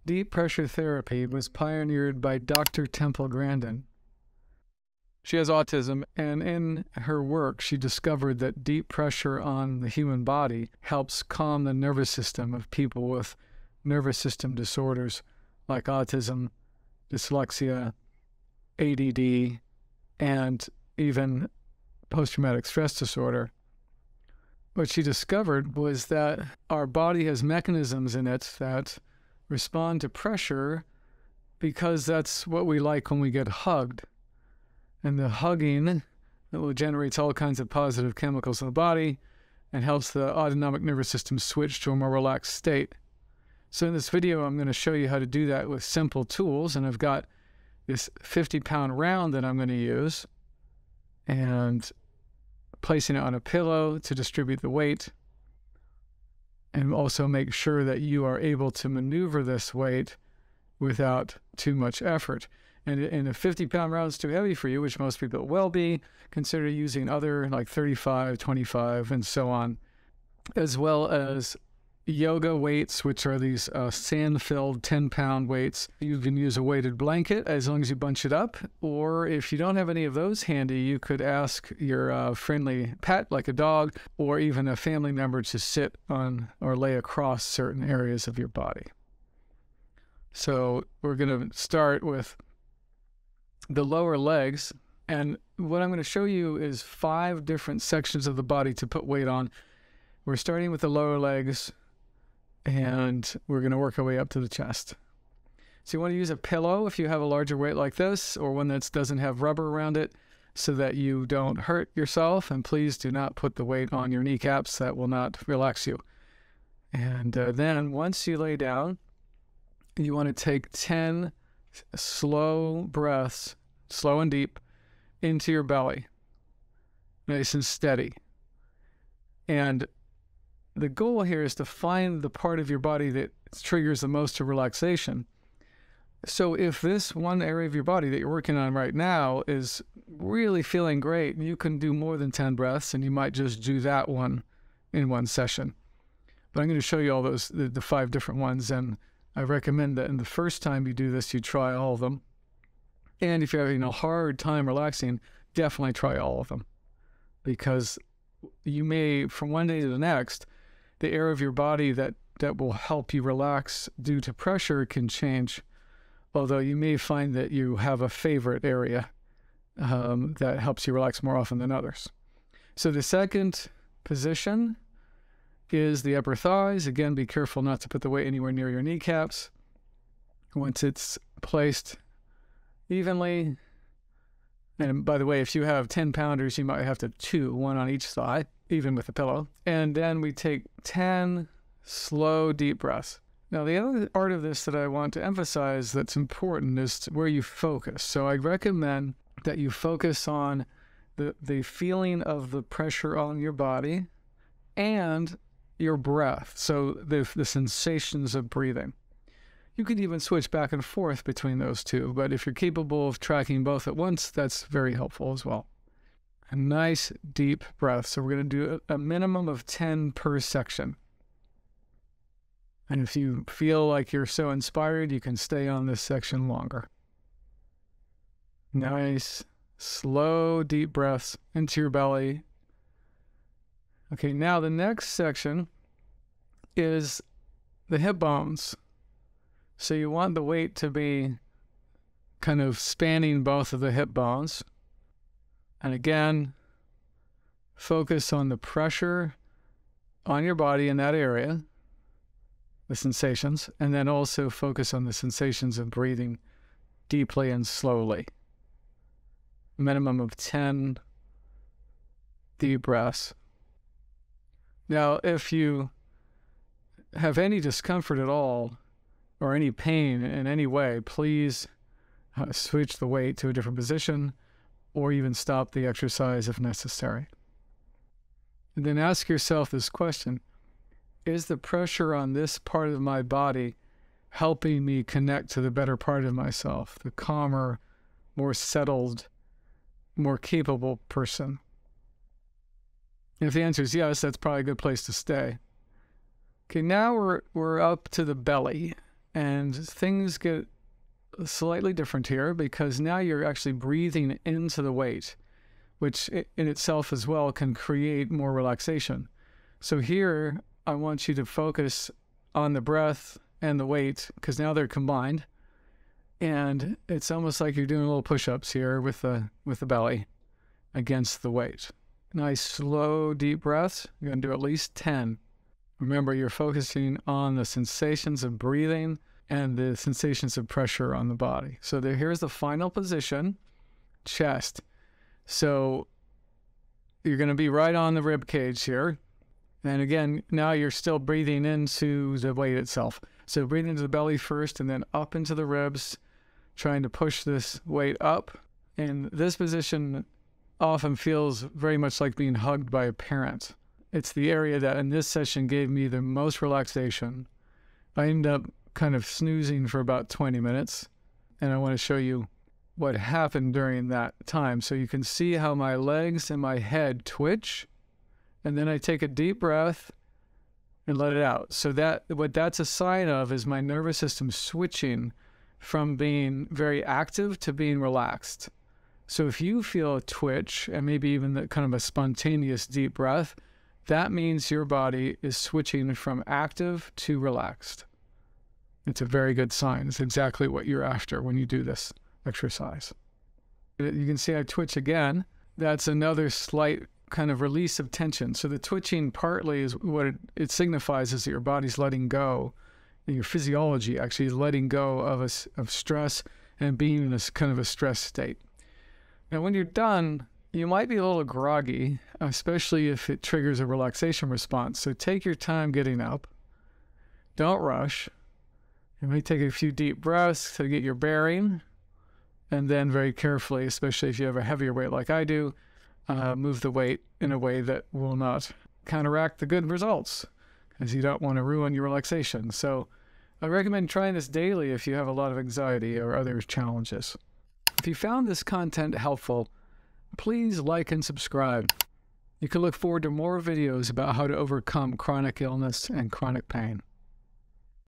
Deep pressure therapy was pioneered by Dr. Temple Grandin. She has autism, and in her work, she discovered that deep pressure on the human body helps calm the nervous system of people with nervous system disorders like autism, dyslexia, ADD, and even post-traumatic stress disorder. What she discovered was that our body has mechanisms in it that respond to pressure because that's what we like when we get hugged. And the hugging generates all kinds of positive chemicals in the body and helps the autonomic nervous system switch to a more relaxed state. So in this video, I'm going to show you how to do that with simple tools. And I've got this 50-pound round that I'm going to use and placing it on a pillow to distribute the weight, and also make sure that you are able to maneuver this weight without too much effort. And if a 50-pound round is too heavy for you, which most people will be, consider using other like 35, 25, and so on, as well as yoga weights, which are these sand-filled 10-pound weights. You can use a weighted blanket as long as you bunch it up, or if you don't have any of those handy, you could ask your friendly pet, like a dog, or even a family member to sit on or lay across certain areas of your body. So we're going to start with the lower legs, and what I'm going to show you is 5 different sections of the body to put weight on. We're starting with the lower legs, and we're going to work our way up to the chest. So you want to use a pillow if you have a larger weight like this, or one that doesn't have rubber around it, so that you don't hurt yourself. And please do not put the weight on your kneecaps. That will not relax you. And then once you lay down, you want to take 10 slow breaths, slow and deep, into your belly, nice and steady. And the goal here is to find the part of your body that triggers the most of relaxation. So if this one area of your body that you're working on right now is really feeling great, you can do more than 10 breaths, and you might just do that one in one session. But I'm going to show you all those, the 5 different ones, and I recommend that in the first time you do this, you try all of them. And if you're having a hard time relaxing, definitely try all of them, because you may, from one day to the next, the area of your body that will help you relax due to pressure can change, although you may find that you have a favorite area that helps you relax more often than others. So the second position is the upper thighs. Again, be careful not to put the weight anywhere near your kneecaps. Once it's placed evenly, and by the way, if you have 10-pounders, you might have to 2, one on each thigh, even with a pillow. And then we take 10 slow, deep breaths. Now, the other part of this that I want to emphasize that's important is where you focus. So I recommend that you focus on the feeling of the pressure on your body and your breath, so the sensations of breathing. You could even switch back and forth between those two, but if you're capable of tracking both at once, that's very helpful as well. A nice deep breath. So we're going to do a minimum of 10 per section. And if you feel like you're so inspired, you can stay on this section longer. Nice, slow, deep breaths into your belly. Okay, now the next section is the hip bones. So you want the weight to be kind of spanning both of the hip bones. And again, focus on the pressure on your body in that area, the sensations, and then also focus on the sensations of breathing deeply and slowly. Minimum of 10 deep breaths. Now, if you have any discomfort at all, or any pain in any way, please switch the weight to a different position, or even stop the exercise if necessary. And then ask yourself this question: is the pressure on this part of my body helping me connect to the better part of myself, the calmer, more settled, more capable person? And if the answer is yes, that's probably a good place to stay. Okay, now we're up to the belly. And things get slightly different here because now you're actually breathing into the weight, which in itself as well can create more relaxation. So here, I want you to focus on the breath and the weight because now they're combined. And it's almost like you're doing little push-ups here with the belly against the weight. Nice, slow, deep breaths. You're going to do at least 10. Remember, you're focusing on the sensations of breathing and the sensations of pressure on the body. So here's the final position, chest. So you're going to be right on the rib cage here. And again, now you're still breathing into the weight itself. So breathe into the belly first and then up into the ribs, trying to push this weight up. And this position often feels very much like being hugged by a parent. It's the area that in this session gave me the most relaxation. I ended up kind of snoozing for about 20 minutes. And I want to show you what happened during that time. So you can see how my legs and my head twitch. And then I take a deep breath and let it out. So what that's a sign of is my nervous system switching from being very active to being relaxed. So if you feel a twitch and maybe even the kind of a spontaneous deep breath, that means your body is switching from active to relaxed. It's a very good sign. It's exactly what you're after when you do this exercise. You can see I twitch again. That's another slight kind of release of tension. So the twitching partly is what it signifies is that your body's letting go, and your physiology actually is letting go of stress and being in this kind of a stress state. Now, when you're done, you might be a little groggy, especially if it triggers a relaxation response. So take your time getting up. Don't rush. You may take a few deep breaths to get your bearing, and then very carefully, especially if you have a heavier weight like I do, move the weight in a way that will not counteract the good results, because you don't want to ruin your relaxation. So I recommend trying this daily if you have a lot of anxiety or other challenges. If you found this content helpful, please like and subscribe. You can look forward to more videos about how to overcome chronic illness and chronic pain.